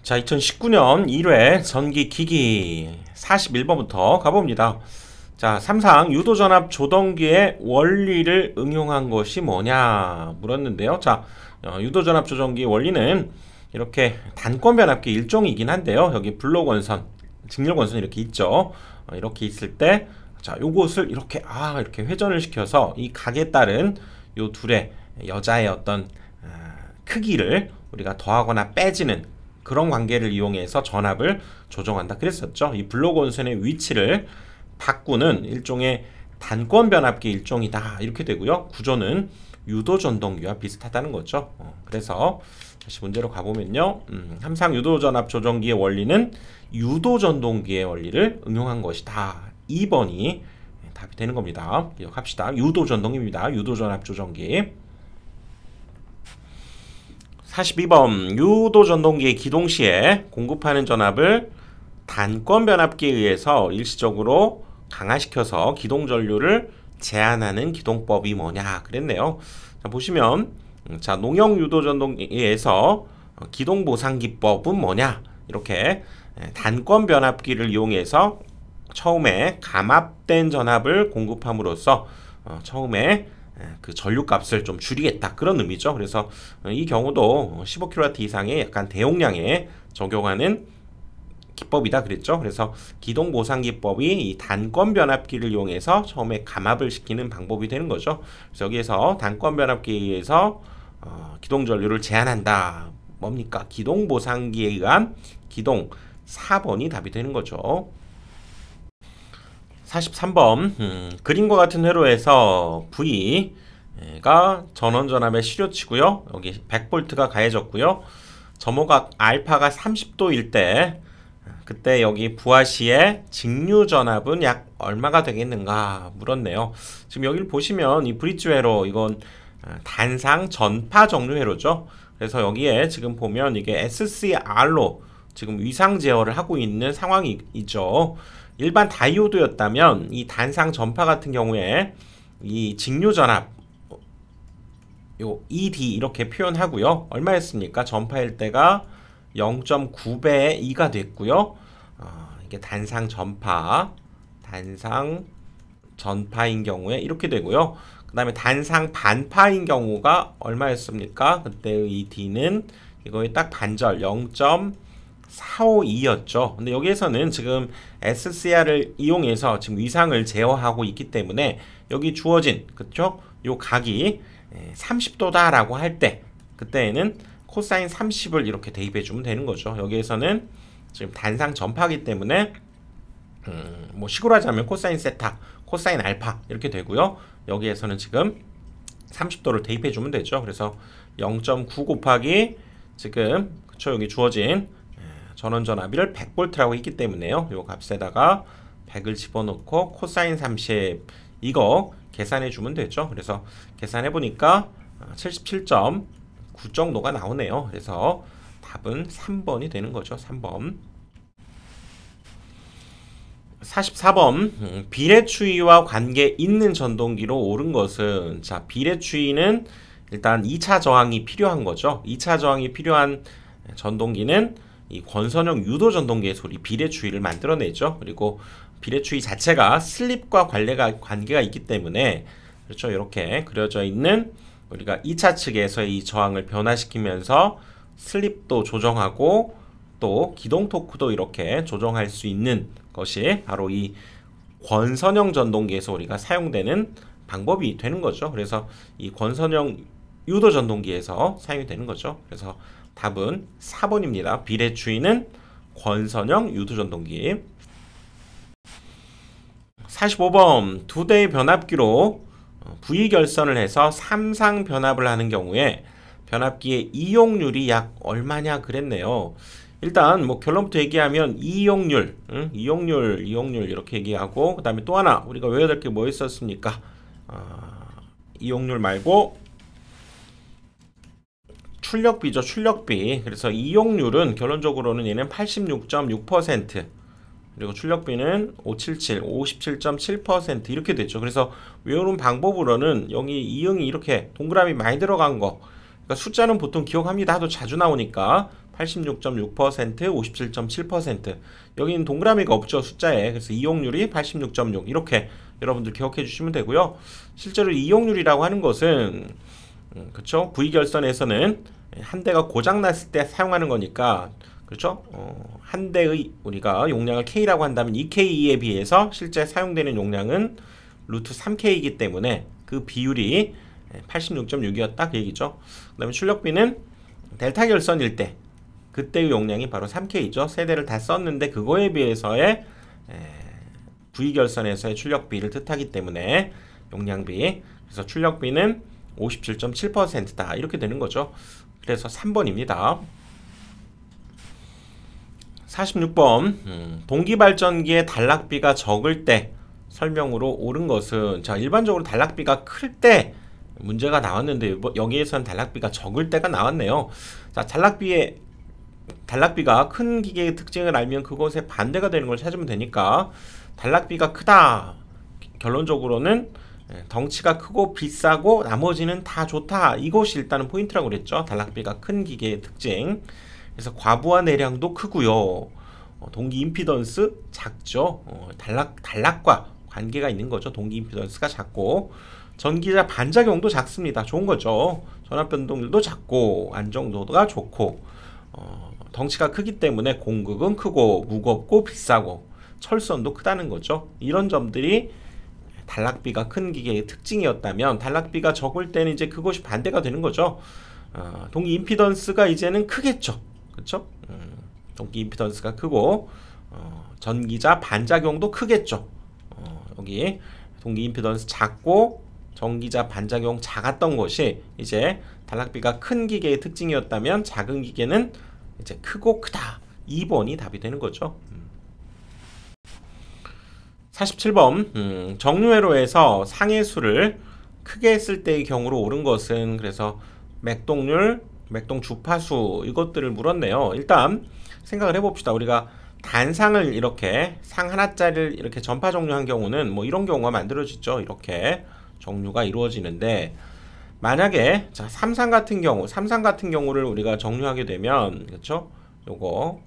자, 2019년 1회 전기기기 41번부터 가봅니다. 자, 3상 유도전압 조정기의 원리를 응용한 것이 뭐냐 물었는데요. 자, 유도전압 조정기의 원리는 이렇게 단권변압기 일종이긴 한데요. 여기 블록원선, 직렬원선 이렇게 있죠. 이렇게 있을 때, 자, 요것을 이렇게 이렇게 회전을 시켜서 이 각에 따른 요 둘의 여자의 어떤 크기를 우리가 더하거나 빼지는 그런 관계를 이용해서 전압을 조정한다 그랬었죠. 이 블록원선의 위치를 바꾸는 일종의 단권 변압기 일종이다 이렇게 되고요. 구조는 유도전동기와 비슷하다는 거죠. 그래서 다시 문제로 가보면요. 함상 유도전압 조정기의 원리는 유도전동기의 원리를 응용한 것이다. 2번이 답이 되는 겁니다. 기억합시다. 유도전동입니다. 유도전압 조정기. 42번 유도전동기의 기동 시에 공급하는 전압을 단권 변압기에 의해서 일시적으로 강화시켜서 기동 전류를 제한하는 기동법이 뭐냐 그랬네요. 자, 보시면 자, 농형 유도전동기에서 기동 보상 기법은 뭐냐, 이렇게 단권 변압기를 이용해서 처음에 감압된 전압을 공급함으로써 처음에 그 전류값을 좀 줄이겠다 그런 의미죠. 그래서 이 경우도 15kW 이상의 약간 대용량에 적용하는 기법이다 그랬죠. 그래서 기동 보상 기법이 이 단권 변압기를 이용해서 처음에 감압을 시키는 방법이 되는 거죠. 그래서 여기에서 단권 변압기에 의해서 기동 전류를 제한한다. 뭡니까? 기동 보상기에 의한 기동. 4번이 답이 되는 거죠. 43번 그림과 같은 회로에서 V가 전원전압의 실효치고요. 여기 100V가 가해졌고요. 점호각 알파가 30도일 때 그때 여기 부하 시에 직류전압은 약 얼마가 되겠는가 물었네요. 지금 여기를 보시면 이 브릿지 회로, 이건 단상 전파 정류 회로죠. 그래서 여기에 지금 보면 이게 SCR로 지금 위상 제어를 하고 있는 상황이죠. 일반 다이오드였다면 이 단상 전파 같은 경우에 이 직류전압 요 ED 이렇게 표현하고요. 얼마였습니까? 전파일 때가 0.9배의 2가 됐고요. 이게 단상 전파인 경우에 이렇게 되고요. 그 다음에 단상 반파인 경우가 얼마였습니까? 그때의 ED는 이거의 딱 반절 0.452였죠. 근데 여기에서는 지금 SCR을 이용해서 지금 위상을 제어하고 있기 때문에 여기 주어진, 그쵸? 요 각이 30도다 라고 할 때, 그때에는 코사인 30을 이렇게 대입해 주면 되는 거죠. 여기에서는 지금 단상 전파이기 때문에 뭐 식으로 하자면 코사인 세타, 코사인 알파 이렇게 되고요. 여기에서는 지금 30도를 대입해 주면 되죠. 그래서 0.9 곱하기 지금, 그쵸, 여기 주어진 전원 전압을 100V라고 했기 때문에요. 요 값에다가 100을 집어넣고 코사인 30 이거 계산해 주면 되죠. 그래서 계산해 보니까 77.9 정도가 나오네요. 그래서 답은 3번이 되는 거죠. 3번. 44번 비례추위와 관계 있는 전동기로 옳은 것은, 자, 비례추위는 일단 2차 저항이 필요한 거죠. 2차 저항이 필요한 전동기는 이 권선형 유도 전동기에서 우리 비례추위를 만들어내죠. 그리고 비례추위 자체가 슬립과 관계가 있기 때문에, 그렇죠, 이렇게 그려져 있는 우리가 2차 측에서의 이 저항을 변화시키면서 슬립도 조정하고 또 기동 토크도 이렇게 조정할 수 있는 것이 바로 이 권선형 전동기에서 우리가 사용되는 방법이 되는 거죠. 그래서 이 권선형 유도 전동기에서 사용이 되는 거죠. 그래서 답은 4번입니다. 비례추위는 권선형 유도 전동기. 45번 두 대의 변압기로 V 결선을 해서 3상 변압을 하는 경우에 변압기의 이용률이 약 얼마냐 그랬네요. 일단 뭐 결론부터 얘기하면 이용률 이렇게 얘기하고, 그 다음에 또 하나 우리가 외워야 될 게 뭐 있었습니까? 이용률 말고 출력비죠. 출력비. 그래서 이용률은 결론적으로는 얘는 86.6%, 그리고 출력비는 57.7% 이렇게 됐죠. 그래서 외우는 방법으로는 여기 이응이 이렇게 동그라미 많이 들어간 거, 그러니까 숫자는 보통 기억합니다 하도 자주 나오니까 86.6%, 57.7%. 여기는 동그라미가 없죠, 숫자에. 그래서 이용률이 86.6 이렇게 여러분들 기억해 주시면 되고요. 실제로 이용률이라고 하는 것은 그렇죠? V결선에서는 한 대가 고장 났을 때 사용하는 거니까, 그렇죠? 한 대의 우리가 용량을 K라고 한다면 2K에 비해서 실제 사용되는 용량은 루트 3K이기 때문에 그 비율이 86.6이었다 그 얘기죠. 그 다음에 출력비는 델타 결선일 때 그때의 용량이 바로 3K죠. 세 대를 다 썼는데 그거에 비해서의 V결선에서의 출력비를 뜻하기 때문에 용량비, 그래서 출력비는 57.7%다 이렇게 되는 거죠. 그래서 3번입니다. 46번 동기발전기의 단락비가 적을 때 설명으로 옳은 것은, 자, 일반적으로 단락비가 클 때 문제가 나왔는데 여기에서는 단락비가 적을 때가 나왔네요. 자, 단락비가 큰 기계의 특징을 알면 그것의 반대가 되는 걸 찾으면 되니까, 단락비가 크다 결론적으로는 덩치가 크고 비싸고 나머지는 다 좋다, 이것이 일단은 포인트라고 그랬죠. 단락비가 큰 기계의 특징. 그래서 과부하 내량도 크고요. 동기 임피던스 작죠. 단락과 관계가 있는 거죠. 동기 임피던스가 작고 전기자 반작용도 작습니다. 좋은 거죠. 전압 변동률도 작고 안정도가 좋고 덩치가 크기 때문에 공극은 크고 무겁고 비싸고 철선도 크다는 거죠. 이런 점들이 단락비가 큰 기계의 특징이었다면, 단락비가 적을 때는 이제 그것이 반대가 되는 거죠. 동기 임피던스가 이제는 크겠죠. 그렇죠? 동기 임피던스가 크고 전기자 반작용도 크겠죠. 여기 동기 임피던스 작고 전기자 반작용 작았던 것이 이제 단락비가 큰 기계의 특징이었다면, 작은 기계는 이제 크고 크다. 2번이 답이 되는 거죠. 47번 정류회로에서 상해수를 크게 했을 때의 경우로 옳은 것은, 그래서 맥동률, 맥동 주파수 이것들을 물었네요. 일단 생각을 해봅시다. 우리가 단상을 이렇게 상 하나짜리를 이렇게 전파 정류한 경우는 뭐 이런 경우가 만들어지죠. 이렇게 정류가 이루어지는데, 만약에 자 삼상 같은 경우를 우리가 정류하게 되면, 그렇죠? 요거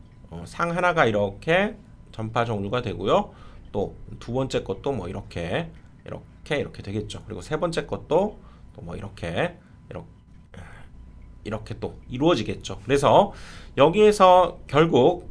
상 하나가 이렇게 전파 정류가 되고요. 또 두 번째 것도 뭐 이렇게 되겠죠. 그리고 세 번째 것도 또 뭐 이렇게 또 이루어지겠죠. 그래서 여기에서 결국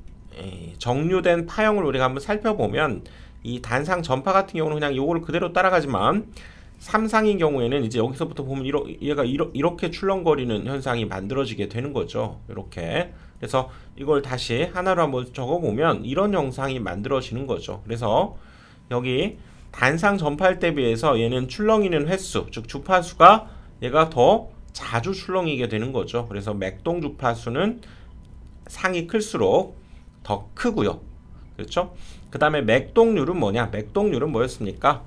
정류된 파형을 우리가 한번 살펴보면, 이 단상 전파 같은 경우는 그냥 요거를 그대로 따라가지만, 삼상인 경우에는 이제 여기서부터 보면 얘가 이렇게 출렁거리는 현상이 만들어지게 되는 거죠. 이렇게. 그래서 이걸 다시 하나로 한번 적어보면 이런 형상이 만들어지는 거죠. 그래서 여기 단상 전파할 때 비해서 얘는 출렁이는 횟수, 즉 주파수가 얘가 더 자주 출렁이게 되는 거죠. 그래서 맥동 주파수는 상이 클수록 더 크고요. 그렇죠? 그 다음에 맥동률은 뭐냐? 맥동률은 뭐였습니까?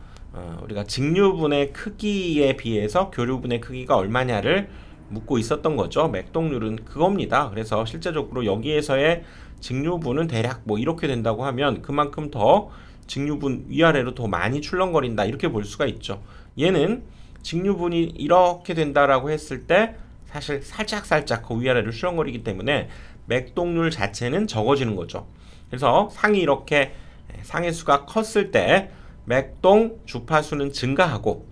우리가 직류분의 크기에 비해서 교류분의 크기가 얼마냐를 묻고 있었던 거죠. 맥동률은 그겁니다. 그래서 실제적으로 여기에서의 직류분은 대략 뭐 이렇게 된다고 하면 그만큼 더 직류분 위아래로 더 많이 출렁거린다, 이렇게 볼 수가 있죠. 얘는 직류분이 이렇게 된다라고 했을 때 사실 살짝 그 위아래로 출렁거리기 때문에 맥동률 자체는 적어지는 거죠. 그래서 상이 이렇게 상의 수가 컸을 때 맥동 주파수는 증가하고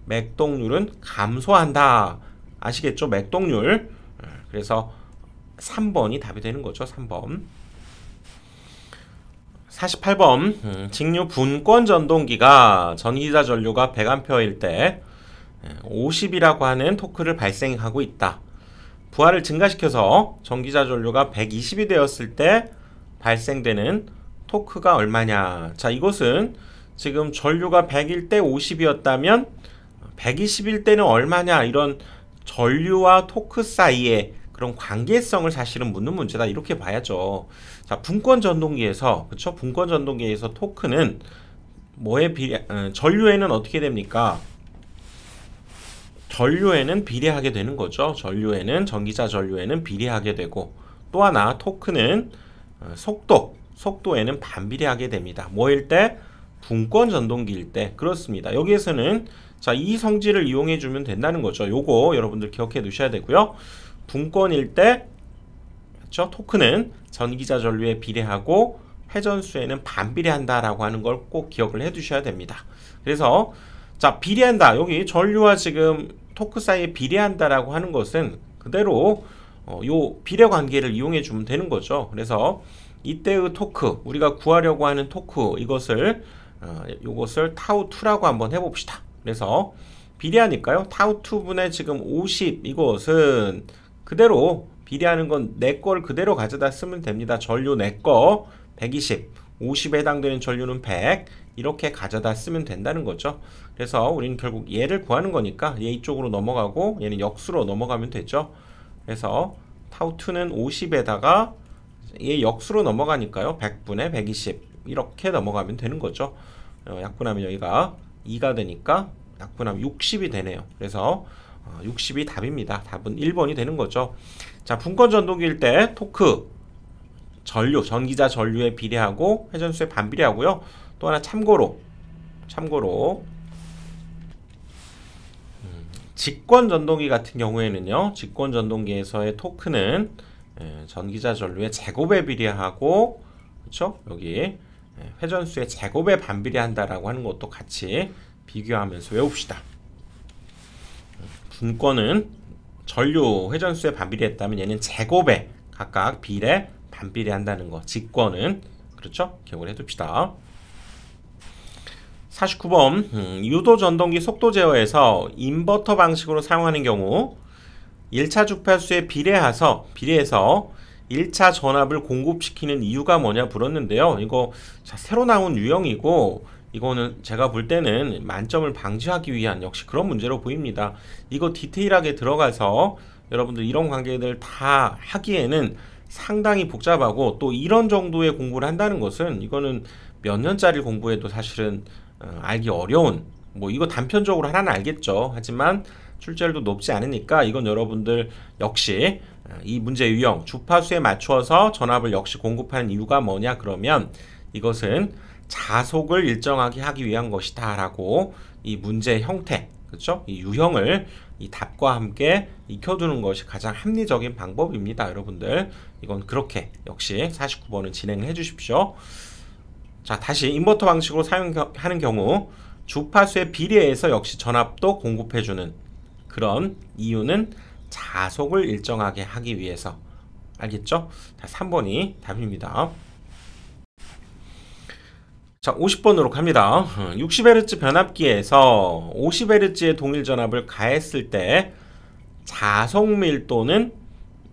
맥동률은 감소한다. 아시겠죠? 맥동률. 그래서 3번이 답이 되는 거죠. 3번. 48번 직류 분권 전동기가 전기자 전류가 100A일 때 50이라고 하는 토크를 발생하고 있다. 부하를 증가시켜서 전기자 전류가 120이 되었을 때 발생되는 토크가 얼마냐. 자, 이것은 지금 전류가 100일 때 50이었다면 120일 때는 얼마냐, 이런 전류와 토크 사이의 그런 관계성을 사실은 묻는 문제다, 이렇게 봐야죠. 자, 분권 전동기에서, 그렇죠? 분권 전동기에서 토크는 뭐에 전류에는 어떻게 됩니까? 전류에는 비례하게 되는 거죠. 전기자 전류에는 비례하게 되고, 또 하나 토크는 속도에는 반비례하게 됩니다. 뭐일 때? 분권 전동기일 때. 그렇습니다. 여기에서는 자, 이 성질을 이용해 주면 된다는 거죠. 요거 여러분들 기억해 두셔야 되고요. 분권일 때 그렇죠? 토크는 전기자 전류에 비례하고 회전수에는 반비례한다라고 하는 걸 꼭 기억을 해 두셔야 됩니다. 그래서 자, 비례한다. 여기 전류와 지금 토크 사이에 비례한다라고 하는 것은 그대로 요 비례 관계를 이용해 주면 되는 거죠. 그래서 이때의 토크, 우리가 구하려고 하는 토크, 요것을 타우2라고 한번 해봅시다. 그래서 비례하니까요. 타우2분의 지금 50, 이것은 그대로 비례하는 건 내 걸 그대로 가져다 쓰면 됩니다. 전류 내 거 120, 50에 해당되는 전류는 100, 이렇게 가져다 쓰면 된다는 거죠. 그래서 우리는 결국 얘를 구하는 거니까 얘 이쪽으로 넘어가고 얘는 역수로 넘어가면 되죠. 그래서 타우2는 50에다가 얘 역수로 넘어가니까요. 100분의 120 이렇게 넘어가면 되는 거죠. 약분하면 여기가 2가 되니까 약분하면 60이 되네요. 그래서 60이 답입니다. 답은 1번이 되는 거죠. 자, 분권 전동기일 때 토크 전류, 전기자 전류에 비례하고 회전수에 반비례하고요. 또 하나 참고로 직권 전동기 같은 경우에는요. 직권 전동기에서의 토크는 전기자 전류의 제곱에 비례하고, 그렇죠? 여기 회전수의 제곱에 반비례한다라고 하는 것도 같이 비교하면서 외웁시다. 분권은 전류 회전수에 반비례했다면 얘는 제곱에 각각 비례 반비례한다는 거. 직권은 그렇죠? 기억을 해둡시다. 49번 유도 전동기 속도 제어에서 인버터 방식으로 사용하는 경우 1차 주파수에 비례해서 1차 전압을 공급시키는 이유가 뭐냐 물었는데요. 이거 새로 나온 유형이고 이거는 제가 볼 때는 만점을 방지하기 위한 역시 그런 문제로 보입니다. 이거 디테일하게 들어가서 여러분들 이런 관계들 다 하기에는 상당히 복잡하고 또 이런 정도의 공부를 한다는 것은 이거는 몇 년짜리 공부해도 사실은 알기 어려운, 뭐 이거 단편적으로 하나는 알겠죠. 하지만 출제율도 높지 않으니까 이건 여러분들 역시 이 문제 유형 주파수에 맞추어서 전압을 역시 공급하는 이유가 뭐냐 그러면 이것은 자속을 일정하게 하기 위한 것이다 라고 이 문제 형태, 그렇죠? 이 유형을 이 답과 함께 익혀두는 것이 가장 합리적인 방법입니다. 여러분들 이건 그렇게 역시 49번은 진행을 해 주십시오. 자, 다시 인버터 방식으로 사용하는 경우 주파수에 비례해서 역시 전압도 공급해주는 그런 이유는 자속을 일정하게 하기 위해서. 알겠죠? 자, 3번이 답입니다. 자, 50번으로 갑니다. 60Hz 변압기에서 50Hz의 동일 전압을 가했을 때 자속 밀도는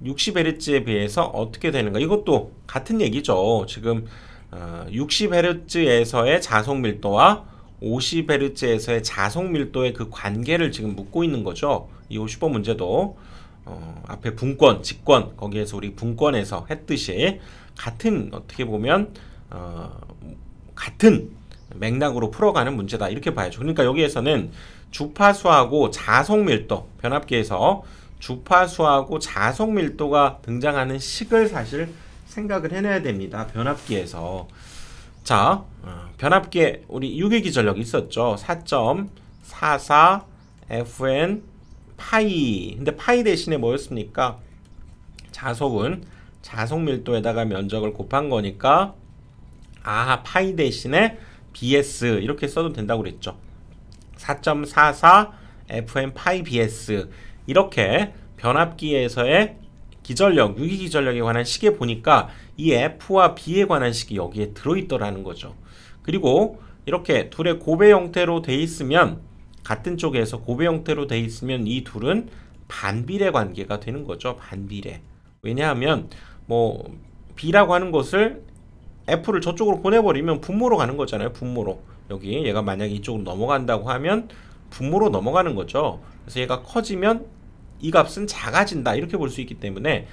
60Hz에 비해서 어떻게 되는가? 이것도 같은 얘기죠. 지금 60Hz에서의 자속 밀도와 50Hz에서의 자속 밀도의 그 관계를 지금 묻고 있는 거죠. 이 50번 문제도 앞에 분권, 직권 거기에서 우리 분권에서 했듯이 같은 어떻게 보면 같은 맥락으로 풀어가는 문제다 이렇게 봐야죠. 그러니까 여기에서는 주파수하고 자속 밀도, 변압기에서 주파수하고 자속 밀도가 등장하는 식을 사실 생각을 해내야 됩니다. 변압기에서. 자, 변압기에 우리 유기기전력이 있었죠. 4.44 FN 파이. 근데 파이 대신에 뭐였습니까? 자속은 자속 밀도에다가 면적을 곱한 거니까 파이 대신에 BS 이렇게 써도 된다고 그랬죠. 4.44 FN 파이 BS 이렇게 변압기에서의 기전력, 유기기전력에 관한 식에 보니까 이 F와 B에 관한 식이 여기에 들어있더라는 거죠. 그리고 이렇게 둘의 고배 형태로 돼 있으면 같은 쪽에서 고배 형태로 돼 있으면 이 둘은 반비례 관계가 되는 거죠. 반비례. 왜냐하면 뭐 B라고 하는 것을 F를 저쪽으로 보내버리면 분모로 가는 거잖아요. 분모로. 여기 얘가 만약에 이쪽으로 넘어간다고 하면 분모로 넘어가는 거죠. 그래서 얘가 커지면 이 값은 작아진다 이렇게 볼 수 있기 때문에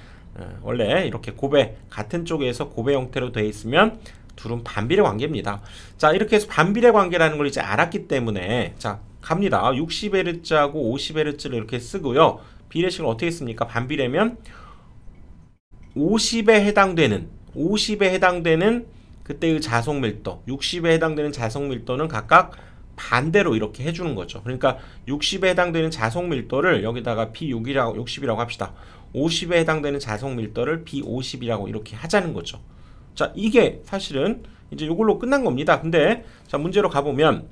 원래 이렇게 고배 같은 쪽에서 고배 형태로 되어 있으면 둘은 반비례 관계입니다. 자, 이렇게 해서 반비례 관계라는 걸 이제 알았기 때문에 자 갑니다. 60Hz하고 50Hz를 이렇게 쓰고요. 비례식을 어떻게 씁니까? 반비례면 50에 해당되는 그때의 자속 밀도, 60에 해당되는 자속 밀도는 각각 반대로 이렇게 해주는 거죠. 그러니까 60에 해당되는 자속 밀도를 여기다가 P60이라고 합시다. 50에 해당되는 자석 밀도를 B50이라고 이렇게 하자는 거죠. 자, 이게 사실은 이제 이걸로 끝난 겁니다. 근데 자, 문제로 가보면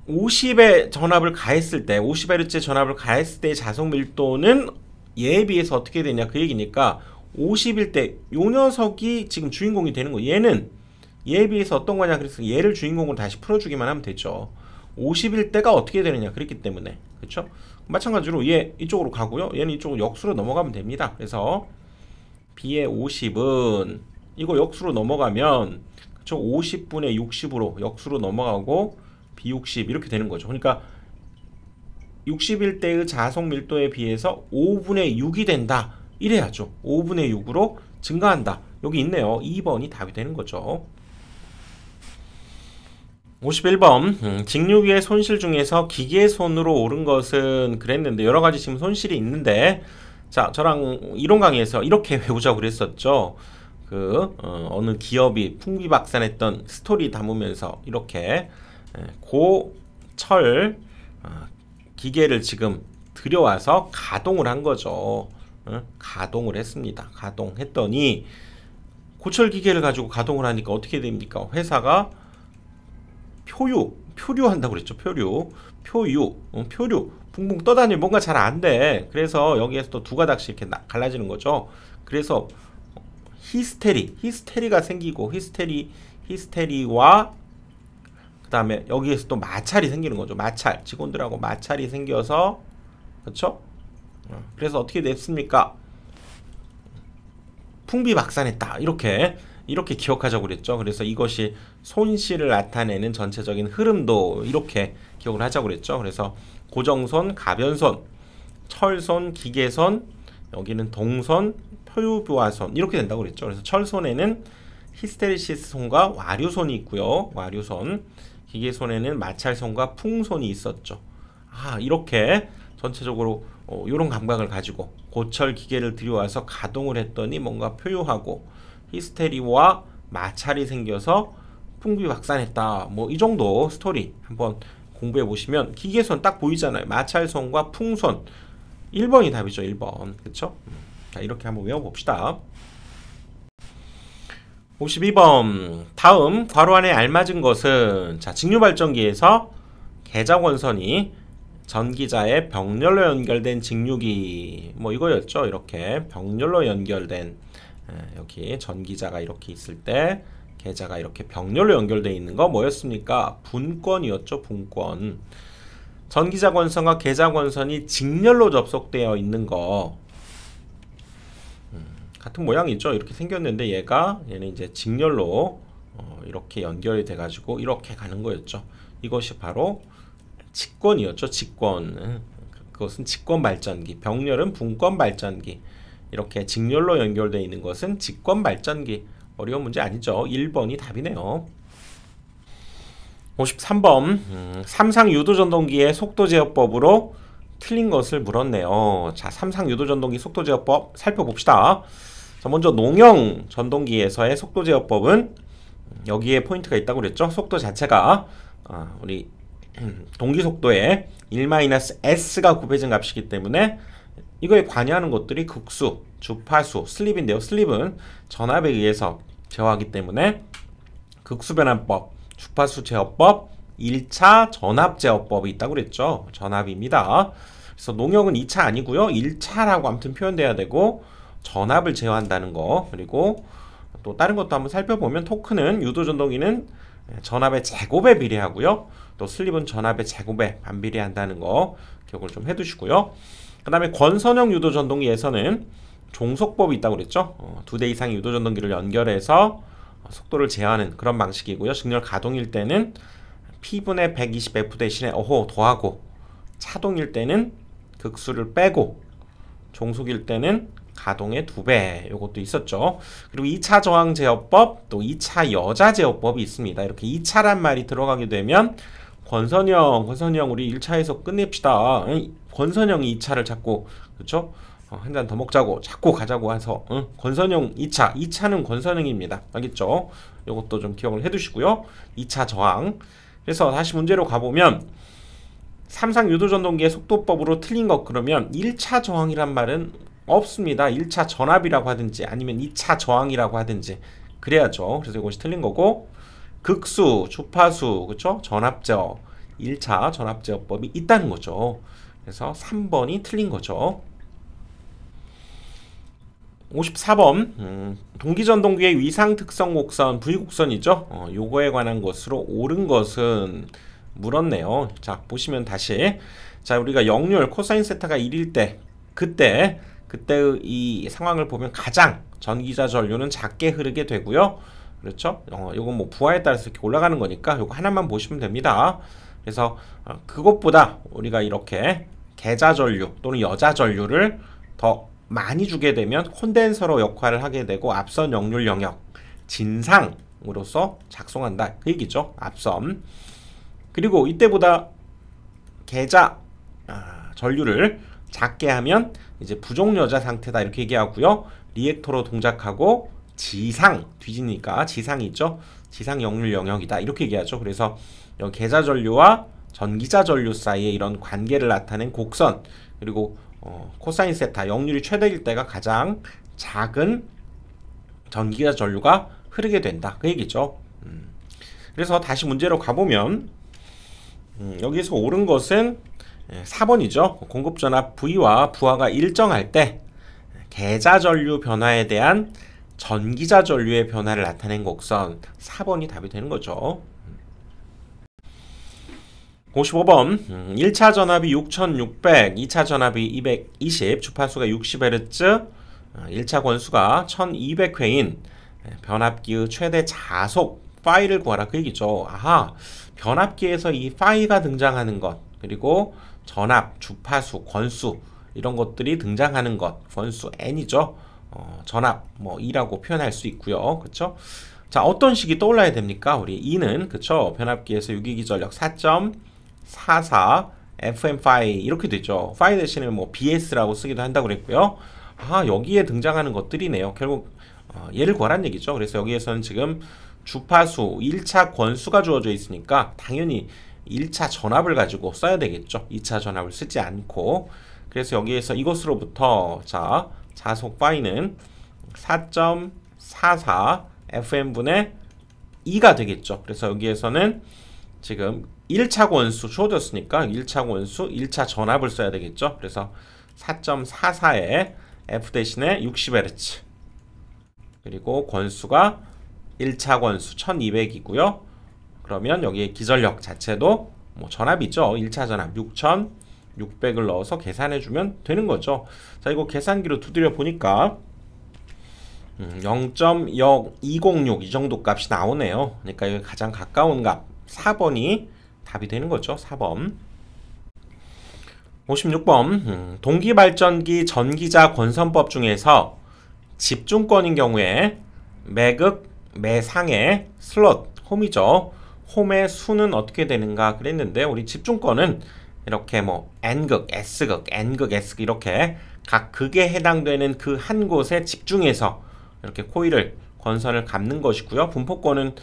50에 전압을 가했을 때 50Hz 전압을 가했을 때의 자석 밀도는 얘에 비해서 어떻게 되냐 그 얘기니까 50일 때 요 녀석이 지금 주인공이 되는 거예요. 얘는 얘에 비해서 어떤 거냐 그래서 얘를 주인공으로 다시 풀어주기만 하면 되죠. 50일 때가 어떻게 되느냐 그랬기 때문에 그렇죠? 마찬가지로 얘 이쪽으로 가고요. 얘는 이쪽으로 역수로 넘어가면 됩니다. 그래서 B의 50은 이거 역수로 넘어가면 그렇죠? 50분의 60으로 역수로 넘어가고 B60 이렇게 되는 거죠. 그러니까 60일 때의 자석 밀도에 비해서 5분의 6이 된다. 이래야죠. 5분의 6으로 증가한다. 여기 있네요. 2번이 답이 되는 거죠. 51번 직류기의 손실 중에서 기계의 손으로 옳은 것은 그랬는데 여러가지 지금 손실이 있는데 자 저랑 이론 강의에서 이렇게 외우자고 그랬었죠. 어느 기업이 풍비박산했던 스토리 담으면서 이렇게 고철 기계를 지금 들여와서 가동을 한 거죠. 가동을 했습니다. 가동했더니 고철 기계를 가지고 가동을 하니까 어떻게 됩니까? 회사가 표류한다고 그랬죠. 표류 붕붕 떠다니면 뭔가 잘 안 돼. 그래서 여기에서 또 두 가닥씩 이렇게 갈라지는 거죠. 그래서 히스테리가 생기고 히스테리와 그 다음에 여기에서 또 마찰이 생기는 거죠. 직원들하고 마찰이 생겨서 그렇죠? 그래서 어떻게 됐습니까? 풍비박산했다. 이렇게 기억하자고 그랬죠. 그래서 이것이 손실을 나타내는 전체적인 흐름도 이렇게 기억을 하자고 그랬죠. 그래서 고정손, 가변손, 철손, 기계손, 여기는 동손, 표유부하손 이렇게 된다고 그랬죠. 그래서 철손에는 히스테리시스 손과 와류손이 있고요. 와류손, 기계손에는 마찰손과 풍손이 있었죠. 이렇게 전체적으로 이런 감각을 가지고 고철 기계를 들여와서 가동을 했더니 뭔가 표유하고 히스테리와 마찰이 생겨서 풍비박산했다. 뭐 이 정도 스토리 한번 공부해 보시면 기계손 딱 보이잖아요. 마찰손과 풍손 1번이 답이죠. 1번 그쵸? 자 이렇게 한번 외워봅시다. 52번 다음 괄호 안에 알맞은 것은 자 직류발전기에서 계좌권선이 전기자의 병렬로 연결된 직류기 뭐 이거였죠. 이렇게 병렬로 연결된 여기 전기자가 이렇게 있을 때 계좌가 이렇게 병렬로 연결되어 있는 거 뭐였습니까? 분권이었죠. 분권. 전기자 권선과 계좌 권선이 직렬로 접속되어 있는 거 같은 모양이죠. 이렇게 생겼는데 얘는 이제 직렬로 이렇게 연결이 돼 가지고 이렇게 가는 거였죠. 이것이 바로 직권이었죠. 직권. 그것은 직권 발전기. 병렬은 분권 발전기. 이렇게 직렬로 연결되어 있는 것은 직권 발전기. 어려운 문제 아니죠. 1번이 답이네요. 53번 삼상 유도전동기의 속도제어법으로 틀린 것을 물었네요. 자, 삼상 유도전동기 속도제어법 살펴봅시다. 자, 먼저 농형 전동기에서의 속도제어법은 여기에 포인트가 있다고 그랬죠. 속도 자체가 우리 동기속도에 1-s가 곱해진 값이기 때문에 이거에 관여하는 것들이 극수, 주파수, 슬립인데요. 슬립은 전압에 의해서 제어하기 때문에 극수변환법, 주파수 제어법, 1차 전압 제어법이 있다고 그랬죠. 전압입니다. 그래서 농형은 2차 아니고요. 1차라고 아무튼 표현돼야 되고 전압을 제어한다는 거. 그리고 또 다른 것도 한번 살펴보면 토크는 유도전동기는 전압의 제곱에 비례하고요. 또 슬립은 전압의 제곱에 반비례한다는 거 기억을 좀 해두시고요. 그 다음에 권선형 유도전동기에서는 종속법이 있다고 그랬죠. 2대 이상의 유도전동기를 연결해서 속도를 제어하는 그런 방식이고요. 직렬 가동일 때는 P분의 120F 대신에 더하고 차동일 때는 극수를 빼고 종속일 때는 가동의 2배 요것도 있었죠. 그리고 2차 저항 제어법 또 2차 여자 제어법이 있습니다. 이렇게 2차란 말이 들어가게 되면 권선형 우리 1차에서 끝냅시다. 권선형이 2차를 자꾸 그렇죠? 한 잔 더 먹자고 자꾸 가자고 해서 권선형 2차는 권선형입니다. 알겠죠? 이것도 좀 기억을 해두시고요. 2차 저항. 그래서 다시 문제로 가보면 삼상 유도전동기의 속도법으로 틀린 것 그러면 1차 저항이란 말은 없습니다. 1차 전압이라고 하든지 아니면 2차 저항이라고 하든지 그래야죠. 그래서 이것이 틀린 거고, 극수, 주파수, 그쵸? 전압제어, 1차 전압제어법이 있다는 거죠. 그래서 3번이 틀린 거죠. 54번 동기전동기의 위상특성 곡선 V곡선이죠. 요거에 관한 것으로 옳은 것은 물었네요. 자, 보시면 다시, 자, 우리가 역률 코사인 세타가 1일 때 그때의 이 상황을 보면 가장 전기자 전류는 작게 흐르게 되고요. 그렇죠? 요건 뭐 부하에 따라서 이렇게 올라가는 거니까 요거 하나만 보시면 됩니다. 그래서 그것보다 우리가 이렇게 계자 전류 또는 여자 전류를 더 많이 주게 되면 콘덴서로 역할을 하게 되고 앞선 역률 영역 진상으로서 작동한다 그 얘기죠. 앞선. 그리고 이때보다 계자 전류를 작게 하면 이제 부족여자 상태다 이렇게 얘기하고요. 리액터로 동작하고 지상 뒤지니까 지상이 있죠. 지상 역률 영역이다 이렇게 얘기하죠. 그래서 여기 계자 전류와 전기자 전류 사이에 이런 관계를 나타낸 곡선, 그리고 코사인 세타 역률이 최대일 때가 가장 작은 전기자 전류가 흐르게 된다 그 얘기죠. 그래서 다시 문제로 가보면 여기서 옳은 것은 4번이죠. 공급전압 V와 부하가 일정할 때 계자 전류 변화에 대한 전기자 전류의 변화를 나타낸 곡선 4번이 답이 되는 거죠. 55번 1차 전압이 6600, 2차 전압이 220, 주파수가 60Hz, 1차 권수가 1200회인 변압기의 최대 자속 파이를 구하라 그 얘기죠. 아하, 변압기에서 이 파이가 등장하는 것, 그리고 전압, 주파수, 권수 이런 것들이 등장하는 것, 권수 n이죠. 전압 뭐 E라고 표현할 수 있고요. 그렇죠? 자, 어떤 식이 떠올라야 됩니까? 우리 E는 그렇죠? 변압기에서 유기기 전력 4.44 FM 파이 이렇게 되죠. 파이 대신에 뭐 BS라고 쓰기도 한다고 그랬고요. 아, 여기에 등장하는 것들이네요. 결국 얘를 구하란 얘기죠. 그래서 여기에서는 지금 주파수 1차 권수가 주어져 있으니까 당연히 1차 전압을 가지고 써야 되겠죠. 2차 전압을 쓰지 않고. 그래서 여기에서 이것으로부터 자, 자속 파이는 4.44 FM분의 2가 되겠죠. 그래서 여기에서는 지금 1차 권수 주어졌으니까 1차 권수, 1차 전압을 써야 되겠죠. 그래서 4.44에 F 대신에 60Hz, 그리고 권수가 1차 권수 1200이고요. 그러면 여기에 기전력 자체도 뭐 전압이죠. 1차 전압 6600을 넣어서 계산해주면 되는 거죠. 자, 이거 계산기로 두드려 보니까 0.0206 이 정도 값이 나오네요. 그러니까 여기 가장 가까운 값 4번이 답이 되는 거죠. 4번. 56번 동기발전기 전기자 권선법 중에서 집중권인 경우에 매극 매상의 슬롯 홈이죠. 홈의 수는 어떻게 되는가 그랬는데, 우리 집중권은 이렇게 뭐 N극, S극, N극, S극 이렇게 각 극에 해당되는 그 한 곳에 집중해서 이렇게 코일을 권선을 감는 것이고요. 분포권은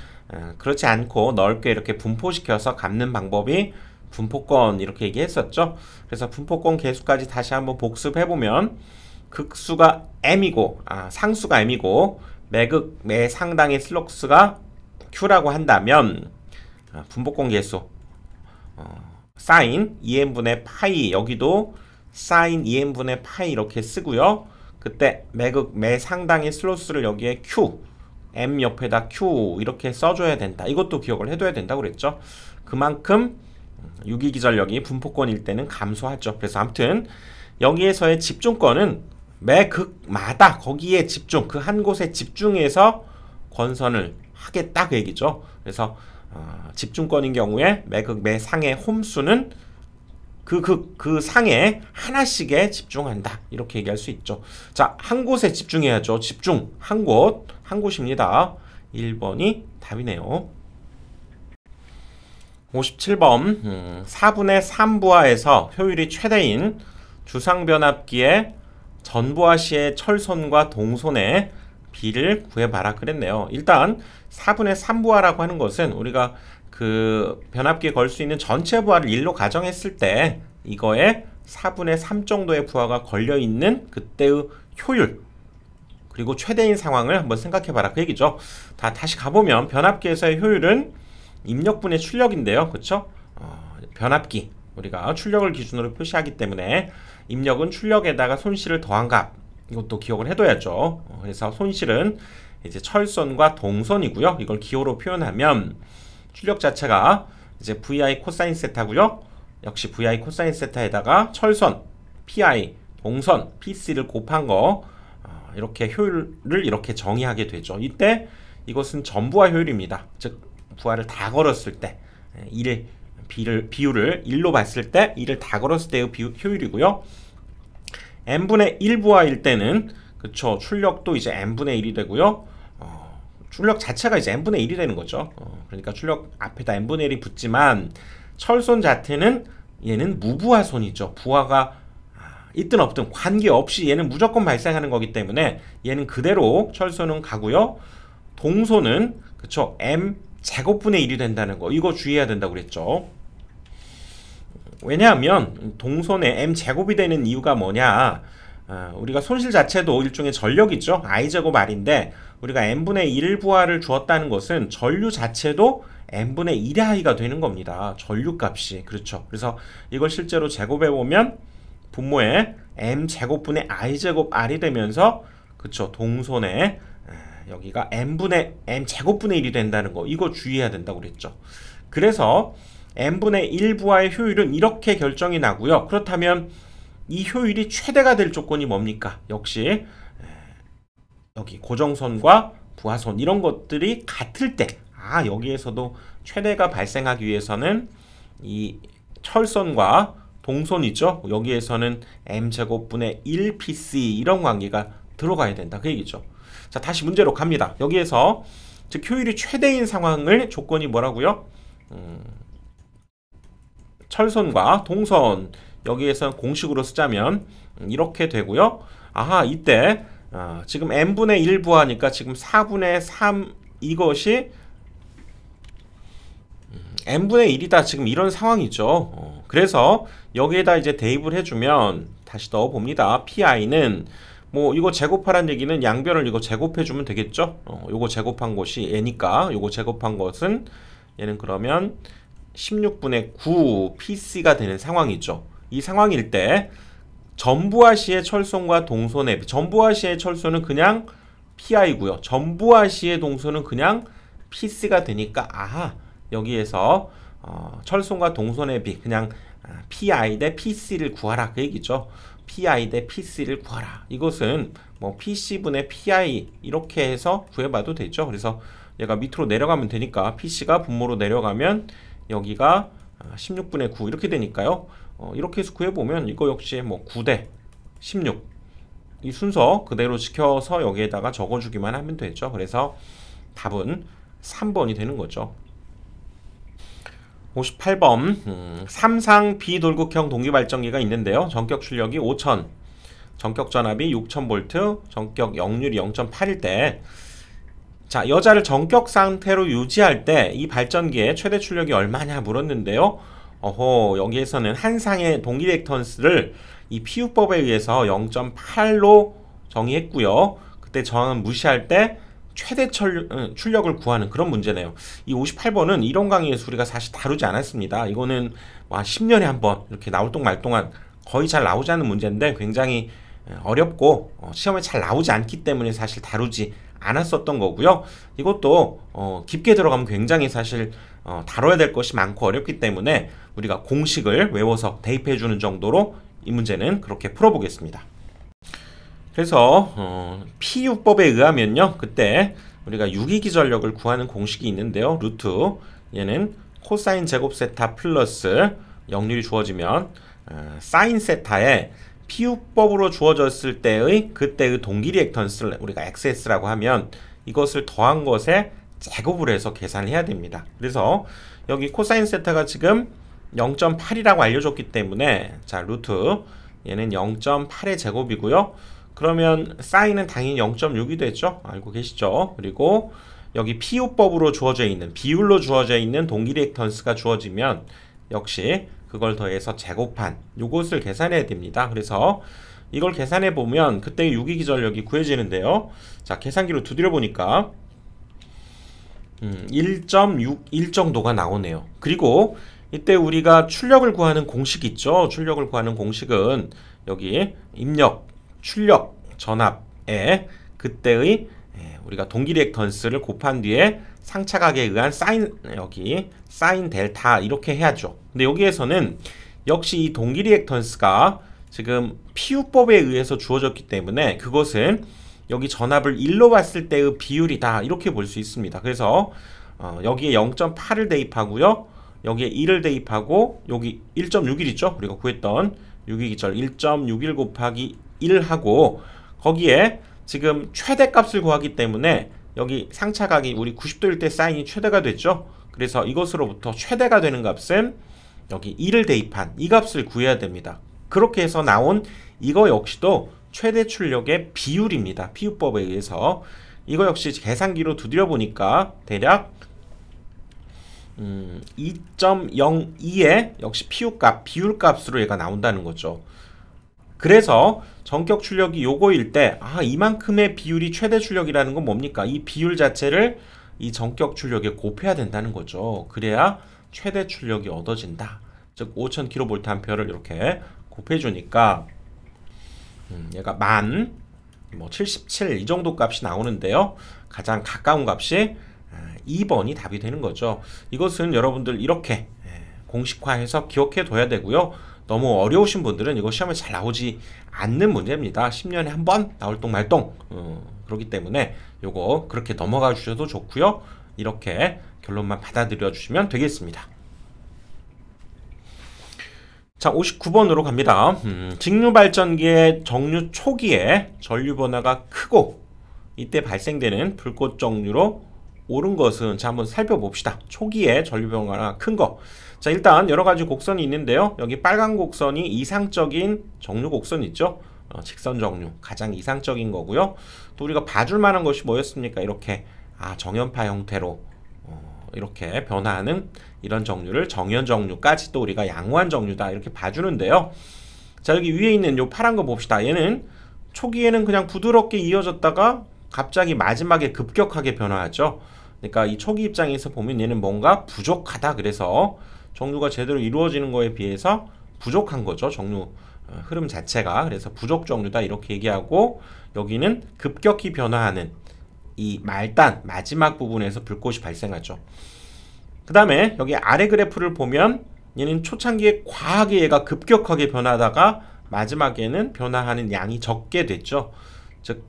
그렇지 않고 넓게 이렇게 분포시켜서 감는 방법이 분포권 이렇게 얘기했었죠. 그래서 분포권 개수까지 다시 한번 복습해보면 극수가 M이고 상수가 M이고 매극 매상당의 슬록스가 Q라고 한다면 분포권 개수 사인 2n분의 파이, 여기도 사인 2n분의 파이 이렇게 쓰고요. 그때 매극 매상당의 슬로스를 여기에 Q, M 옆에다 Q 이렇게 써줘야 된다. 이것도 기억을 해둬야 된다고 그랬죠. 그만큼 유기기전력이 분포권일 때는 감소하죠. 그래서 아무튼 여기에서의 집중권은 매 극마다 거기에 집중, 그 한 곳에 집중해서 권선을 하겠다 그 얘기죠. 그래서 집중권인 경우에 매극 매상의 홈수는 그 상에 하나씩에 집중한다 이렇게 얘기할 수 있죠. 자, 한 곳에 집중해야죠. 집중 한 곳입니다. 1번이 답이네요. 57번 4분의 3부하에서 효율이 최대인 주상변압기의 전부하 시의 철손과 동손의 비를 구해봐라 그랬네요. 일단 4분의 3부하라고 하는 것은 우리가 그 변압기에 걸 수 있는 전체 부하를 1로 가정했을 때 이거에 4분의 3 정도의 부하가 걸려있는 그때의 효율 그리고 최대인 상황을 한번 생각해봐라 그 얘기죠. 다시 가보면 변압기에서의 효율은 입력분의 출력인데요. 그쵸? 변압기 우리가 출력을 기준으로 표시하기 때문에 입력은 출력에다가 손실을 더한 값 이것도 기억을 해둬야죠. 그래서 손실은 이제 철선과 동선이고요. 이걸 기호로 표현하면 출력 자체가 이제 VI 코사인 세타고요. 역시 VI 코사인 세타에다가 철선, PI, 동선, PC를 곱한 거 이렇게 효율을 이렇게 정의하게 되죠. 이때 이것은 전부하 효율입니다. 즉 부하를 다 걸었을 때 1, 비율을 1로 봤을 때 1을 다 걸었을 때의 효율이고요. n분의 1 부하일 때는 그쵸 출력도 이제 n분의 1이 되고요. 출력 자체가 이제 n분의 1이 되는 거죠. 그러니까 출력 앞에다 n분의 1이 붙지만 철선 자체는 얘는 무부하선이죠. 부하가 있든 없든 관계없이 얘는 무조건 발생하는 거기 때문에 얘는 그대로 철선은 가고요. 동선은 그쵸 m 제곱분의 1이 된다는 거 이거 주의해야 된다고 그랬죠. 왜냐하면 동선에 m 제곱이 되는 이유가 뭐냐, 우리가 손실 자체도 일종의 전력이죠. i제곱 r인데 우리가 n분의 1 부하를 주었다는 것은 전류 자체도 n분의 1의 i가 되는 겁니다. 전류값이. 그렇죠. 그래서 이걸 실제로 제곱해 보면 분모에 m 제곱분의 i제곱 r이 되면서 그쵸 동선에 여기가 m 제곱분의 1이 된다는 거 이거 주의해야 된다고 그랬죠. 그래서 n분의 1 부하의 효율은 이렇게 결정이 나고요. 그렇다면 이 효율이 최대가 될 조건이 뭡니까? 역시 여기 고정선과 부하선 이런 것들이 같을 때 여기에서도 최대가 발생하기 위해서는 이 철선과 동선이죠. 여기에서는 m제곱분의 1pc 이런 관계가 들어가야 된다 그 얘기죠. 자 다시 문제로 갑니다. 여기에서 즉 효율이 최대인 상황을 조건이 뭐라고요? 철선과 동선 여기에서 공식으로 쓰자면 이렇게 되고요. 이때 지금 n분의 1 부하니까 지금 4분의 3 이것이 n분의 1이다 지금 이런 상황이죠. 그래서 여기에다 이제 대입을 해주면 다시 넣어봅니다. PI는 뭐 이거 제곱하란 얘기는 양변을 이거 제곱해주면 되겠죠. 요거 제곱한 것이 얘니까 요거 제곱한 것은 얘는 그러면 16분의 9 PC가 되는 상황이죠. 이 상황일 때 전부하시의 철선과 동선의 전부하시의 철선은 그냥 PI고요. 전부하시의 동선은 그냥 PC가 되니까 여기에서 철선과 동선의 비 그냥 PI 대 PC를 구하라 그 얘기죠. PI 대 PC를 구하라. 이것은 뭐 PC분의 PI 이렇게 해서 구해봐도 되죠. 그래서 얘가 밑으로 내려가면 되니까 PC가 분모로 내려가면 여기가 16분의 9 이렇게 되니까요. 이렇게 해서 구해보면 이거 역시 뭐 9대 16 이 순서 그대로 지켜서 여기에다가 적어주기만 하면 되죠. 그래서 답은 3번이 되는 거죠. 58번 3상 비돌극형 동기발전기가 있는데요. 전격 출력이 5000, 전격 전압이 6000V, 전격 역률이 0.8일 때 자, 여자를 전격 상태로 유지할 때 이 발전기의 최대 출력이 얼마냐 물었는데요. 여기에서는 한 상의 동기 리액턴스를 이 피우법에 의해서 0.8로 정의했고요. 그때 저항은 무시할 때 최대 출력을 구하는 그런 문제네요. 이 58번은 이론 강의에서 우리가 사실 다루지 않았습니다. 이거는 10년에 한 번 이렇게 나올 동말동안 거의 잘 나오지 않는 문제인데 굉장히 어렵고 시험에 잘 나오지 않기 때문에 사실 다루지 않았었던 거고요. 이것도 깊게 들어가면 굉장히 사실 다뤄야 될 것이 많고 어렵기 때문에 우리가 공식을 외워서 대입해 주는 정도로 이 문제는 그렇게 풀어보겠습니다. 그래서 PU법에 의하면요, 그때 우리가 유기기전력을 구하는 공식이 있는데요. 루트 얘는 코사인 제곱 세타 플러스 역률이 주어지면 사인 세타에 PU법으로 주어졌을 때의 그때의 동기 리액턴스를 우리가 XS라고 하면 이것을 더한 것에 제곱을 해서 계산을 해야 됩니다. 그래서 여기 코사인 세타가 지금 0.8이라고 알려줬기 때문에 자 루트 얘는 0.8의 제곱이고요. 그러면 사인은 당연히 0.6이 되죠. 알고 계시죠? 그리고 여기 PU법으로 주어져 있는 비율로 주어져 있는 동기 리액턴스가 주어지면 역시 그걸 더해서 제곱한 요것을 계산해야 됩니다. 그래서 이걸 계산해 보면 그때 유기기 전력이 구해지는데요. 자, 계산기로 두드려 보니까 1.61 정도가 나오네요. 그리고 이때 우리가 출력을 구하는 공식 있죠. 출력을 구하는 공식은 여기 입력, 출력, 전압에 그때의 우리가 동기 리액턴스를 곱한 뒤에 상차각에 의한 사인, 여기 사인 델타 이렇게 해야죠. 근데 여기에서는 역시 이 동기 리액턴스가 지금 PU법에 의해서 주어졌기 때문에 그것은 여기 전압을 1로 봤을 때의 비율이다 이렇게 볼 수 있습니다. 그래서 여기에 0.8을 대입하고요, 여기에 1을 대입하고 여기 1.61 있죠? 우리가 구했던 유기기절 1.61 곱하기 1하고 거기에 지금 최대값을 구하기 때문에 여기 상차각이 우리 90도일 때 사인이 최대가 됐죠? 그래서 이것으로부터 최대가 되는 값은 여기 1을 대입한 이 값을 구해야 됩니다. 그렇게 해서 나온 이거 역시도 최대 출력의 비율입니다. PU법에 의해서. 이거 역시 계산기로 두드려 보니까 대략 2.02의 역시 PU값, 비율값으로 얘가 나온다는 거죠. 그래서 전격 출력이 요거일 때 이만큼의 비율이 최대 출력이라는 건 뭡니까? 이 비율 자체를 이 전격 출력에 곱해야 된다는 거죠. 그래야 최대 출력이 얻어진다. 즉 5000kVA를 이렇게 곱해주니까 얘가 77 이 정도 값이 나오는데요. 가장 가까운 값이 2번이 답이 되는 거죠. 이것은 여러분들 이렇게 공식화해서 기억해 둬야 되고요. 너무 어려우신 분들은 이거 시험에 잘 나오지 않는 문제입니다. 10년에 한 번 나올 똥 말똥. 그렇기 때문에 요거 그렇게 넘어가 주셔도 좋고요. 이렇게 결론만 받아들여 주시면 되겠습니다. 자, 59번으로 갑니다. 직류발전기의 정류 초기에 전류 변화가 크고 이때 발생되는 불꽃 정류로 옳은 것은, 자, 한번 살펴봅시다. 초기에 전류 변화가 큰 거. 자, 일단 여러 가지 곡선이 있는데요. 여기 빨간 곡선이 이상적인 정류 곡선 있죠. 직선 정류 가장 이상적인 거고요. 또 우리가 봐줄 만한 것이 뭐였습니까? 이렇게 정연파 형태로 이렇게 변화하는 이런 정류를 정연 정류까지 또 우리가 양호한 정류다 이렇게 봐주는데요. 자, 여기 위에 있는 요 파란 거 봅시다. 얘는 초기에는 그냥 부드럽게 이어졌다가 갑자기 마지막에 급격하게 변화하죠. 그러니까 이 초기 입장에서 보면 얘는 뭔가 부족하다. 그래서 정류가 제대로 이루어지는 거에 비해서 부족한 거죠. 정류 흐름 자체가. 그래서 부족 정류다 이렇게 얘기하고, 여기는 급격히 변화하는 이 말단 마지막 부분에서 불꽃이 발생하죠. 그 다음에 여기 아래 그래프를 보면 얘는 초창기에 과하게 얘가 급격하게 변하다가 마지막에는 변화하는 양이 적게 됐죠. 즉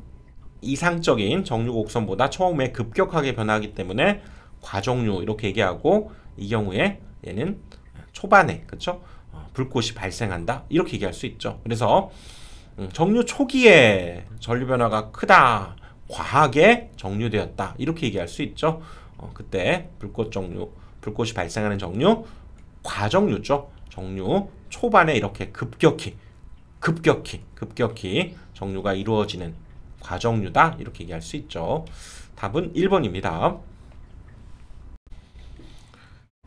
이상적인 정류 곡선보다 처음에 급격하게 변하기 때문에 과정류 이렇게 얘기하고, 이 경우에 얘는 초반에 그쵸? 불꽃이 발생한다 이렇게 얘기할 수 있죠. 그래서 정류 초기에 전류 변화가 크다, 과하게 정류되었다 이렇게 얘기할 수 있죠. 그때 불꽃이 발생하는 정류 과정류죠. 정류 초반에 이렇게 급격히 정류가 이루어지는 과정류다 이렇게 얘기할 수 있죠. 답은 1번입니다.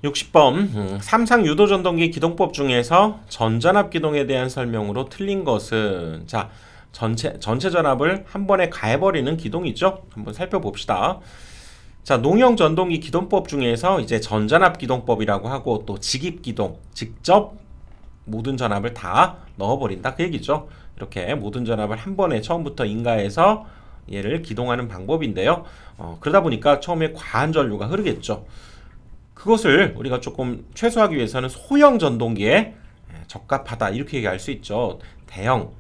60번 3상 유도전동기 기동법 중에서 전전압 기동에 대한 설명으로 틀린 것은, 자, 전체 전압을 한 번에 가해버리는 기동이죠. 한번 살펴봅시다. 자, 농형 전동기 기동법 중에서 이제 전전압 기동법이라고 하고, 또 직입 기동, 직접 모든 전압을 다 넣어버린다 그 얘기죠. 이렇게 모든 전압을 한 번에 처음부터 인가해서 얘를 기동하는 방법인데요. 그러다 보니까 처음에 과한 전류가 흐르겠죠. 그것을 우리가 조금 최소화하기 위해서는 소형 전동기에 적합하다 이렇게 얘기할 수 있죠. 대형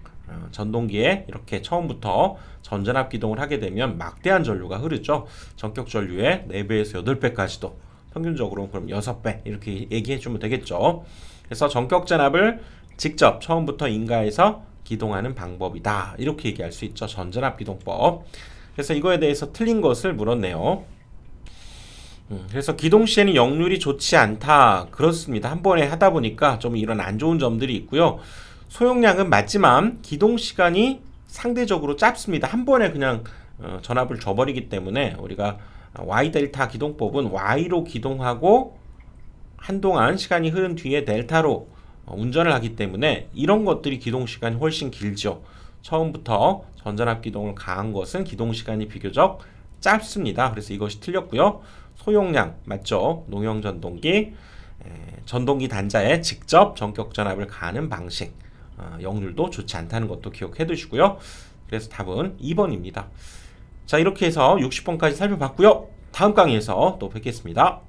전동기에 이렇게 처음부터 전전압 기동을 하게 되면 막대한 전류가 흐르죠. 전격 전류의 4배에서 8배까지도, 평균적으로 그럼 6배 이렇게 얘기해 주면 되겠죠. 그래서 전격 전압을 직접 처음부터 인가해서 기동하는 방법이다 이렇게 얘기할 수 있죠. 전전압 기동법. 그래서 이거에 대해서 틀린 것을 물었네요. 그래서 기동 시에는 역률이 좋지 않다. 그렇습니다. 한 번에 하다 보니까 좀 이런 안 좋은 점들이 있고요. 소용량은 맞지만 기동 시간이 상대적으로 짧습니다. 한 번에 그냥 전압을 줘버리기 때문에 우리가 Y 델타 기동법은 Y로 기동하고 한동안 시간이 흐른 뒤에 델타로 운전을 하기 때문에 이런 것들이 기동 시간이 훨씬 길죠. 처음부터 전전압 기동을 가한 것은 기동 시간이 비교적 짧습니다. 그래서 이것이 틀렸고요. 소용량 맞죠? 농형 전동기, 전동기 단자에 직접 전격 전압을 가하는 방식, 역률도 좋지 않다는 것도 기억해 두시고요. 그래서 답은 2번입니다. 자, 이렇게 해서 60번까지 살펴봤고요. 다음 강의에서 또 뵙겠습니다.